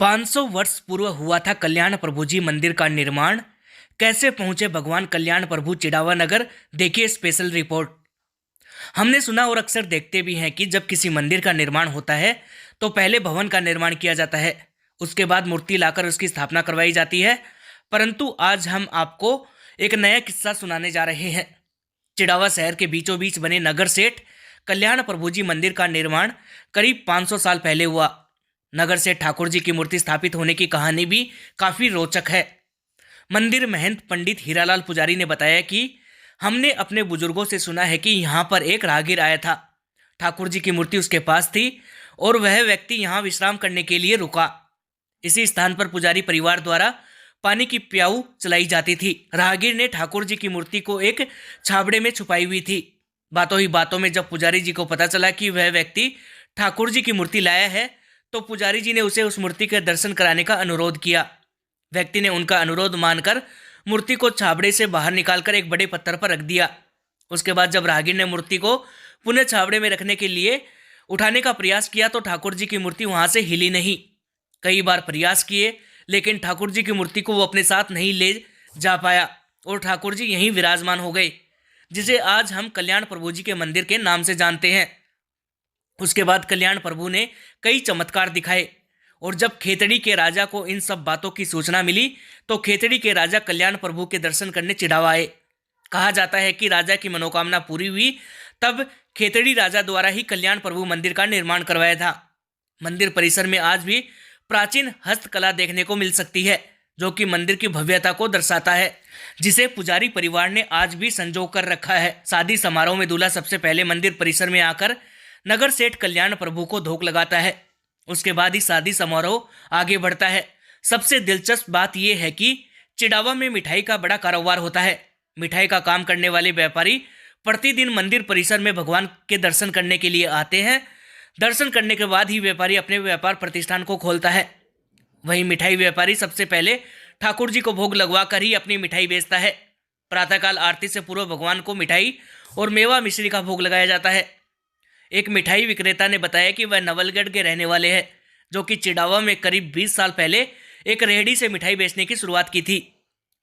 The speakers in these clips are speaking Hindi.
500 वर्ष पूर्व हुआ था कल्याण प्रभु जी मंदिर का निर्माण। कैसे पहुंचे भगवान कल्याण प्रभु चिड़ावा नगर, देखिए स्पेशल रिपोर्ट। हमने सुना और अक्सर देखते भी हैं कि जब किसी मंदिर का निर्माण होता है तो पहले भवन का निर्माण किया जाता है, उसके बाद मूर्ति लाकर उसकी स्थापना करवाई जाती है। परंतु आज हम आपको एक नया किस्सा सुनाने जा रहे हैं। चिड़ावा शहर के बीचों बीच बने नगर सेठ कल्याण प्रभु जी मंदिर का निर्माण करीब 500 साल पहले हुआ। नगर सेठ ठाकुर जी की मूर्ति स्थापित होने की कहानी भी काफी रोचक है। मंदिर महंत पंडित हीरालाल पुजारी ने बताया कि हमने अपने बुजुर्गों से सुना है कि यहाँ पर एक राहगीर आया था। ठाकुर जी की मूर्ति उसके पास थी और वह व्यक्ति यहाँ विश्राम करने के लिए रुका। इसी स्थान पर पुजारी परिवार द्वारा पानी की प्याऊ चलाई जाती थी। राहगीर ने ठाकुर जी की मूर्ति को एक छाबड़े में छुपाई हुई थी। बातों ही बातों में जब पुजारी जी को पता चला कि वह व्यक्ति ठाकुर जी की मूर्ति लाया है तो पुजारी जी ने उसे उस मूर्ति के दर्शन कराने का अनुरोध किया। व्यक्ति ने उनका अनुरोध मानकर मूर्ति को छाबड़े से बाहर निकालकर एक बड़े पत्थर पर रख दिया। उसके बाद जब राहगीर ने मूर्ति को पुनः छाबड़े में रखने के लिए उठाने का प्रयास किया तो ठाकुर जी की मूर्ति वहां से हिली नहीं। कई बार प्रयास किए लेकिन ठाकुर जी की मूर्ति को वो अपने साथ नहीं ले जा पाया और ठाकुर जी यहीं विराजमान हो गए, जिसे आज हम कल्याण प्रभु जी के मंदिर के नाम से जानते हैं। उसके बाद कल्याण प्रभु ने कई चमत्कार दिखाए और जब खेतड़ी के राजा को इन सब बातों की सूचना मिली तो खेतड़ी के राजा कल्याण प्रभु के दर्शन करने चिड़ावा आए। कहा जाता है कि राजा की मनोकामना पूरी हुई तब खेतड़ी राजा द्वारा ही कल्याण प्रभु मंदिर का निर्माण करवाया था। मंदिर परिसर में आज भी प्राचीन हस्तकला देखने को मिल सकती है जो कि मंदिर की भव्यता को दर्शाता है, जिसे पुजारी परिवार ने आज भी संजो कर रखा है। शादी समारोह में दूल्हा सबसे पहले मंदिर परिसर में आकर नगर सेठ कल्याण प्रभु को धोख लगाता है, उसके बाद ही शादी समारोह आगे बढ़ता है। सबसे दिलचस्प बात यह है कि चिड़ावा में मिठाई का बड़ा कारोबार होता है। मिठाई का काम करने वाले व्यापारी प्रतिदिन मंदिर परिसर में भगवान के दर्शन करने के लिए आते हैं। दर्शन करने के बाद ही व्यापारी अपने व्यापार प्रतिष्ठान को खोलता है। वहीं मिठाई व्यापारी सबसे पहले ठाकुर जी को भोग लगवा कर ही अपनी मिठाई बेचता है। प्रातःकाल आरती से पूर्व भगवान को मिठाई और मेवा मिश्री का भोग लगाया जाता है। एक मिठाई विक्रेता ने बताया कि वह नवलगढ़ के रहने वाले हैं, जो कि चिड़ावा में करीब 20 साल पहले एक रेहड़ी से मिठाई बेचने की शुरुआत की थी।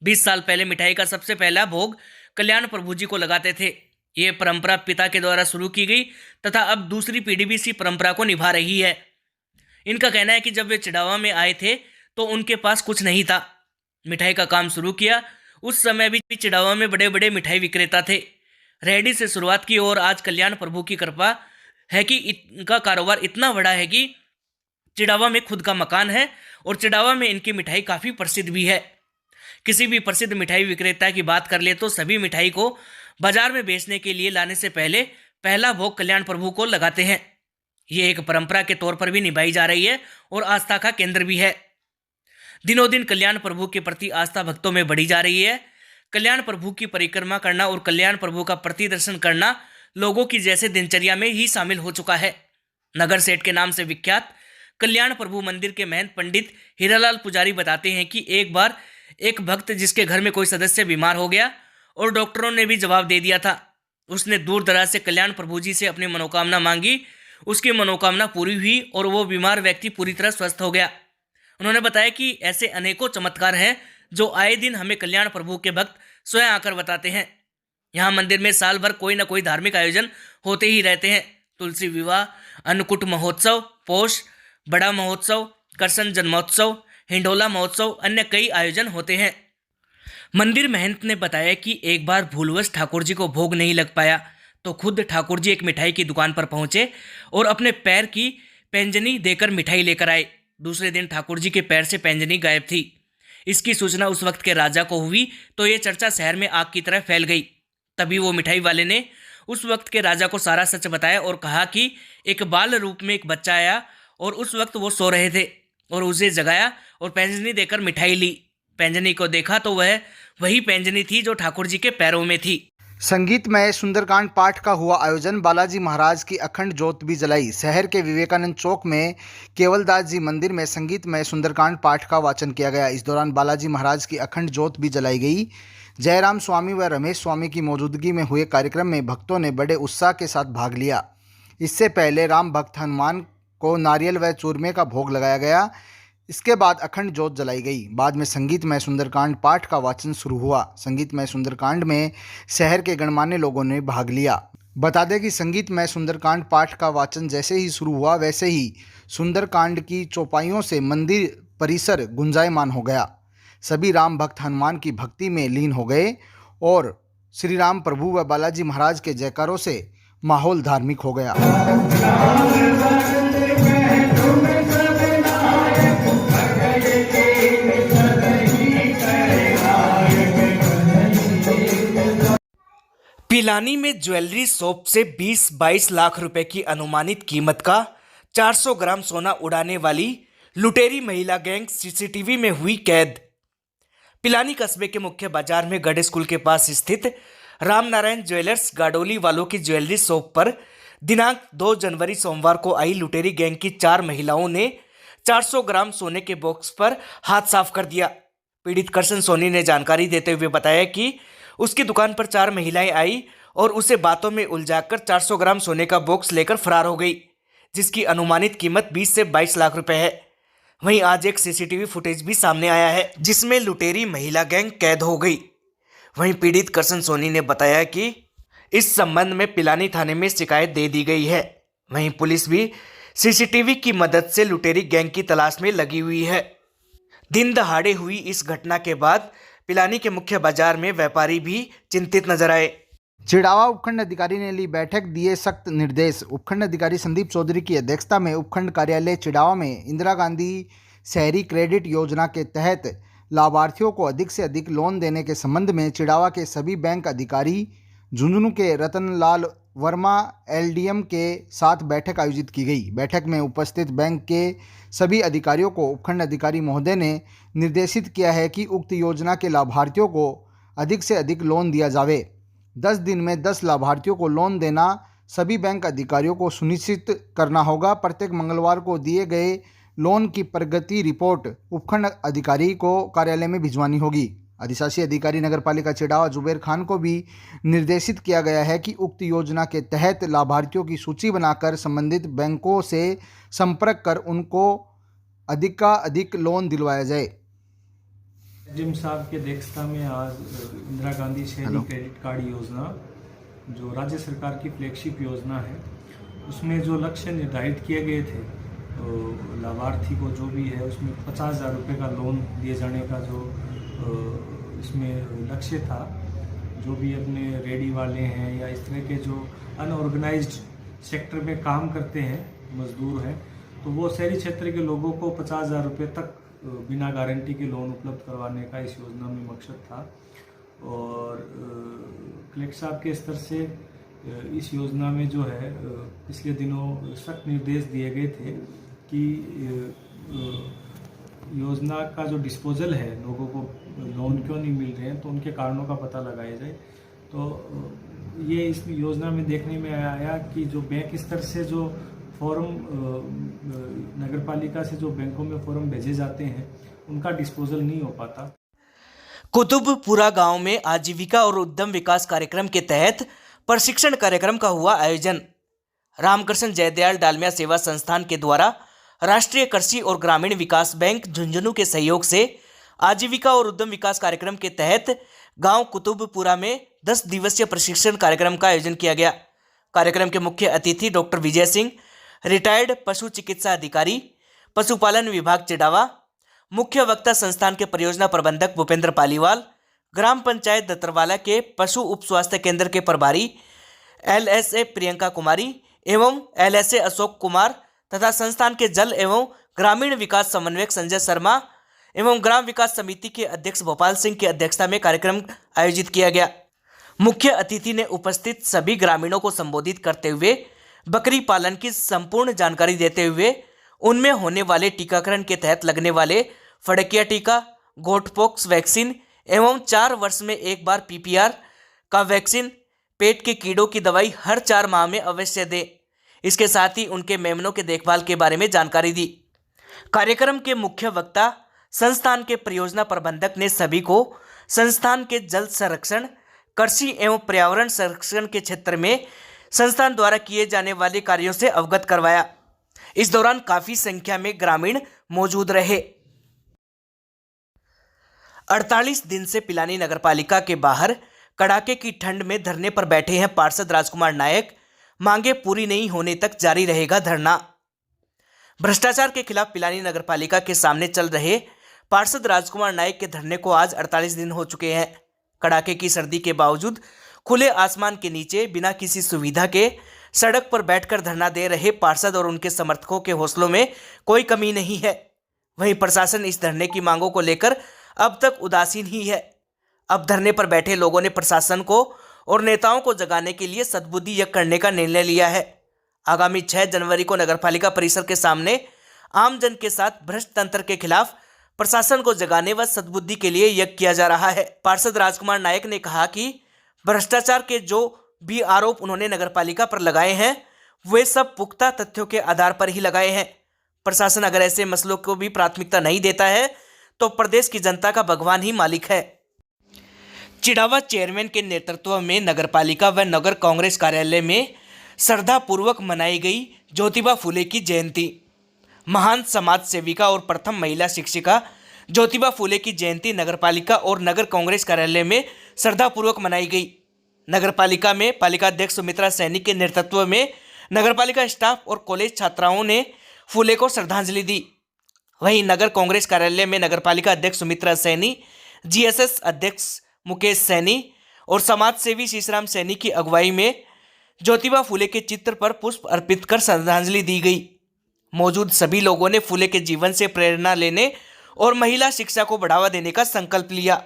20 साल पहले मिठाई का सबसे पहला भोग कल्याण प्रभु जी को लगाते थे। ये परंपरा पिता के द्वारा शुरू की गई तथा अब दूसरी पीढ़ी भी इसी परंपरा को निभा रही है। इनका कहना है कि जब वे चिड़ावा में आए थे तो उनके पास कुछ नहीं था। मिठाई का काम शुरू किया, उस समय भी चिड़ावा में बड़े बड़े मिठाई विक्रेता थे। रेहड़ी से शुरुआत की और आज कल्याण प्रभु की कृपा है कि इनका कारोबार इतना बड़ा है कि चिड़ावा में खुद का मकान है और चिड़ावा में इनकी मिठाई काफ़ी प्रसिद्ध भी है। किसी भी प्रसिद्ध मिठाई विक्रेता की बात कर ले तो सभी मिठाई को बाजार में बेचने के लिए लाने से पहले पहला भोग कल्याण प्रभु को लगाते हैं। ये एक परंपरा के तौर पर भी निभाई जा रही है और आस्था का केंद्र भी है। दिनों दिन कल्याण प्रभु के प्रति आस्था भक्तों में बढ़ी जा रही है। कल्याण प्रभु की परिक्रमा करना और कल्याण प्रभु का प्रति दर्शन करना लोगों की जैसे दिनचर्या में ही शामिल हो चुका है। नगर सेठ के नाम से विख्यात कल्याण प्रभु मंदिर के महंत पंडित हीरालाल पुजारी बताते हैं कि एक बार एक भक्त जिसके घर में कोई सदस्य बीमार हो गया और डॉक्टरों ने भी जवाब दे दिया था। उसने दूर दराज से कल्याण प्रभु जी से अपनी मनोकामना मांगी। उसकी मनोकामना पूरी हुई और वो बीमार व्यक्ति पूरी तरह स्वस्थ हो गया। उन्होंने बताया कि ऐसे अनेकों चमत्कार हैं जो आए दिन हमें कल्याण प्रभु के भक्त स्वयं आकर बताते हैं। यहाँ मंदिर में साल भर कोई न कोई धार्मिक आयोजन होते ही रहते हैं। तुलसी विवाह, अन्नकूट महोत्सव, पोष बड़ा महोत्सव, करसन जन्मोत्सव, हिंडोला महोत्सव, अन्य कई आयोजन होते हैं। मंदिर महंत ने बताया कि एक बार भूलवश ठाकुर जी को भोग नहीं लग पाया तो खुद ठाकुर जी एक मिठाई की दुकान पर पहुंचे और अपने पैर की पैंजनी देकर मिठाई लेकर आए। दूसरे दिन ठाकुर जी के पैर से पैंजनी गायब थी। इसकी सूचना उस वक्त के राजा को हुई तो ये चर्चा शहर में आग की तरह फैल गई। तभी वो मिठाई वाले ने उस वक्त के राजा को सारा सच बताया और कहा कि एक बाल रूप में एक बच्चा आया और उस वक्त वो सो रहे थे और उसे जगाया और पैंजनी देकर मिठाई ली। पैंजनी को देखा तो वह वही पैंजनी थी जो ठाकुर जी के पैरों में थी। संगीतमय सुंदरकांड पाठ का हुआ आयोजन। बालाजी महाराज की अखंड ज्योत भी जलाई। शहर के विवेकानंद चौक में केवलदास जी मंदिर में संगीतमय सुंदरकांड पाठ का वाचन किया गया। इस दौरान बालाजी महाराज की अखंड ज्योत भी जलाई गई। जयराम स्वामी व रमेश स्वामी की मौजूदगी में हुए कार्यक्रम में भक्तों ने बड़े उत्साह के साथ भाग लिया। इससे पहले राम भक्त हनुमान को नारियल व चूरमे का भोग लगाया गया। इसके बाद अखंड ज्योत जलाई गई। बाद में संगीतमय सुंदरकांड पाठ का वाचन शुरू हुआ। संगीतमय सुंदरकांड में शहर के गणमान्य लोगों ने भाग लिया। बता दें कि संगीतमय सुंदरकांड पाठ का वाचन जैसे ही शुरू हुआ वैसे ही सुंदरकांड की चौपाइयों से मंदिर परिसर गुंजायमान हो गया। सभी राम भक्त हनुमान की भक्ति में लीन हो गए और श्री राम प्रभु व बालाजी महाराज के जयकारों से माहौल धार्मिक हो गया। पिलानी में ज्वेलरी शॉप से 20-22 लाख रुपए की अनुमानित कीमत का 400 ग्राम सोना उड़ाने वाली लुटेरी महिला गैंग सीसीटीवी में हुई कैद। पिलानी कस्बे के मुख्य बाजार में गढ़ स्कूल के पास स्थित रामनारायण ज्वेलर्स गाडोली वालों की ज्वेलरी शॉप पर दिनांक 2 जनवरी सोमवार को आई लुटेरी गैंग की 4 महिलाओं ने 400 ग्राम सोने के बॉक्स पर हाथ साफ कर दिया। पीड़ित करसन सोनी ने जानकारी देते हुए बताया कि उसकी दुकान पर 4 महिलाएं आई और उसे बातों में उलझाकर 400 ग्राम सोने का बॉक्स लेकर फरार हो गई, जिसकी अनुमानित कीमत 20 से 22 लाख रुपए है। वहीं आज एक सीसीटीवी फुटेज भी सामने आया है जिसमें लुटेरी महिला गैंग कैद हो गई। वहीं पीड़ित करसन सोनी ने बताया कि इस संबंध में पिलानी थाने में शिकायत दे दी गई है। वहीं पुलिस भी सीसीटीवी की मदद से लुटेरी गैंग की तलाश में लगी हुई है। दिन दहाड़े हुई इस घटना के बाद पिलानी के मुख्य बाजार में व्यापारी भी चिंतित नजर आए। चिड़ावा उपखंड अधिकारी ने ली बैठक, दिए सख्त निर्देश। उपखंड अधिकारी संदीप चौधरी की अध्यक्षता में उपखंड कार्यालय चिड़ावा में इंदिरा गांधी शहरी क्रेडिट योजना के तहत लाभार्थियों को अधिक से अधिक लोन देने के संबंध में चिड़ावा के सभी बैंक अधिकारी, झुंझुनू के रतनलाल वर्मा एलडीएम के साथ बैठक आयोजित की गई। बैठक में उपस्थित बैंक के सभी अधिकारियों को उपखंड अधिकारी महोदय ने निर्देशित किया है कि उक्त योजना के लाभार्थियों को अधिक से अधिक लोन दिया जावे। 10 दिन में 10 लाभार्थियों को लोन देना सभी बैंक अधिकारियों को सुनिश्चित करना होगा। प्रत्येक मंगलवार को दिए गए लोन की प्रगति रिपोर्ट उपखंड अधिकारी को कार्यालय में भिजवानी होगी। अधिशासी अधिकारी नगर पालिका चिड़ावा जुबेर खान को भी निर्देशित किया गया है कि उक्त योजना के तहत लाभार्थियों की सूची बनाकर संबंधित बैंकों से संपर्क कर उनको अधिक का अधिक लोन दिलवाया जाए। जिम साहब की अध्यक्षता में आज इंदिरा गांधी शहरी क्रेडिट कार्ड योजना जो राज्य सरकार की फ्लैगशिप योजना है, उसमें जो लक्ष्य निर्धारित किए गए थे तो लाभार्थी को जो भी है उसमें 50,000 रुपये का लोन दिए जाने का जो इसमें लक्ष्य था। जो भी अपने रेडी वाले हैं या इस तरह के जो अनऑर्गेनाइज्ड सेक्टर में काम करते हैं, मजदूर हैं, तो वो शहरी क्षेत्र के लोगों को 50,000 रुपये तक बिना गारंटी के लोन उपलब्ध करवाने का इस योजना में मकसद था। और कलेक्टर साहब के स्तर से इस योजना में जो है पिछले दिनों सख्त निर्देश दिए गए थे कि योजना का जो डिस्पोजल है, लोगों को लोन क्यों नहीं मिल रहे हैं तो उनके कारणों का पता लगाया जाए। तो ये इस योजना में देखने में आया कि जो बैंक स्तर से जो फॉर्म नगर पालिका से जो बैंकों में फॉर्म भेजे जाते हैं उनका डिस्पोजल नहीं हो पाता। कुतुबपुरा गांव में आजीविका और उद्यम विकास कार्यक्रम के तहत प्रशिक्षण कार्यक्रम का हुआ आयोजन। रामकृष्ण जयदयाल डालमिया सेवा संस्थान के द्वारा राष्ट्रीय कृषि और ग्रामीण विकास बैंक झुंझुनू के सहयोग से आजीविका और उद्यम विकास कार्यक्रम के तहत गांव कुतुबपुरा में 10 दिवसीय प्रशिक्षण कार्यक्रम का आयोजन किया गया। कार्यक्रम के मुख्य अतिथि डॉक्टर विजय सिंह, रिटायर्ड पशु चिकित्सा अधिकारी, पशुपालन विभाग चिड़ावा, मुख्य वक्ता संस्थान के परियोजना प्रबंधक भूपेंद्र पालीवाल, ग्राम पंचायत दत्तरवाला के पशु उप स्वास्थ्य केंद्र के प्रभारी LSA प्रियंका कुमारी एवं LSA अशोक कुमार तथा संस्थान के जल एवं ग्रामीण विकास समन्वयक संजय शर्मा एवं ग्राम विकास समिति के अध्यक्ष भोपाल सिंह की अध्यक्षता में कार्यक्रम आयोजित किया गया। मुख्य अतिथि ने उपस्थित सभी ग्रामीणों को संबोधित करते हुए बकरी पालन की संपूर्ण जानकारी देते हुए उनमें होने वाले टीकाकरण के तहत लगने वाले फड़किया टीका, गोटपॉक्स वैक्सीन एवं 4 वर्ष में एक बार PPR का वैक्सीन, पेट के कीड़ों की दवाई हर 4 माह में अवश्य दें। इसके साथ ही उनके मेमनों के देखभाल के बारे में जानकारी दी। कार्यक्रम के मुख्य वक्ता संस्थान के परियोजना प्रबंधक ने सभी को संस्थान के जल संरक्षण, कृषि एवं पर्यावरण संरक्षण के क्षेत्र में संस्थान द्वारा किए जाने वाले कार्यों से अवगत करवाया। इस दौरान काफी संख्या में ग्रामीण मौजूद रहे। 48 दिन से पिलानी नगरपालिका के बाहर कड़ाके की ठंड में धरने पर बैठे हैं पार्षद राजकुमार नायक। मांगे पूरी नहीं होने तक जारी रहेगा धरना। भ्रष्टाचार के खिलाफ पिलानी नगरपालिका के सामने चल रहे पार्षद राजकुमार नायक के धरने को आज 48 दिन हो चुके हैं। कड़ाके की सर्दी के बावजूद खुले आसमान के नीचे बिना किसी सुविधा के सड़क पर बैठकर धरना दे रहे पार्षद और उनके समर्थकों के हौसलों में कोई कमी नहीं है। वहीं प्रशासन इस धरने की मांगों को लेकर अब तक उदासीन ही है। अब धरने पर बैठे लोगों ने प्रशासन को और नेताओं को जगाने के लिए सद्बुद्धि यज्ञ करने का निर्णय लिया है। आगामी 6 जनवरी को नगरपालिका परिसर के सामने आम जन के साथ भ्रष्ट तंत्र के खिलाफ प्रशासन को जगाने व सद्बुद्धि के लिए यज्ञ किया जा रहा है। पार्षद राजकुमार नायक ने कहा कि भ्रष्टाचार के जो भी आरोप उन्होंने नगरपालिका पर लगाए हैं वे सब पुख्ता तथ्यों के आधार पर ही लगाए हैं। प्रशासन अगर ऐसे मसलों को भी प्राथमिकता नहीं देता है तो प्रदेश की जनता का भगवान ही मालिक है। चिड़ावा चेयरमैन के नेतृत्व में नगरपालिका व नगर कांग्रेस कार्यालय में श्रद्धापूर्वक मनाई गई ज्योतिबा फुले की जयंती। महान समाज सेविका और प्रथम महिला शिक्षिका ज्योतिबा फुले की जयंती नगरपालिका और नगर कांग्रेस कार्यालय में श्रद्धापूर्वक मनाई गई। नगरपालिका में पालिका अध्यक्ष सुमित्रा सैनी के नेतृत्व में नगरपालिका स्टाफ और कॉलेज छात्राओं ने फुले को श्रद्धांजलि दी। वहीं नगर कांग्रेस कार्यालय में नगरपालिका अध्यक्ष सुमित्रा सैनी, जीएसएस अध्यक्ष मुकेश सैनी और समाजसेवी शीशराम सैनी की अगुवाई में ज्योतिबा फुले के चित्र पर पुष्प अर्पित कर श्रद्धांजलि दी गई। मौजूद सभी लोगों ने फुले के जीवन से प्रेरणा लेने और महिला शिक्षा को बढ़ावा देने का संकल्प लिया।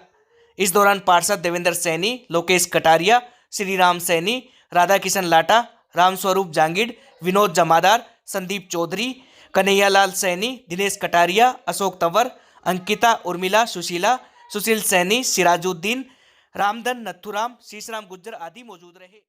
इस दौरान पार्षद देवेंद्र सैनी, लोकेश कटारिया, श्रीराम सैनी, राधा किशन लाटा, रामस्वरूप जांगिड़, विनोद जमादार, संदीप चौधरी, कन्हैयालाल सैनी, दिनेश कटारिया, अशोक तंवर, अंकिता, उर्मिला, सुशीला, सुशील सैनी, सिराजुद्दीन, रामधन, नथुराम, शीशराम गुज्जर आदि मौजूद रहे।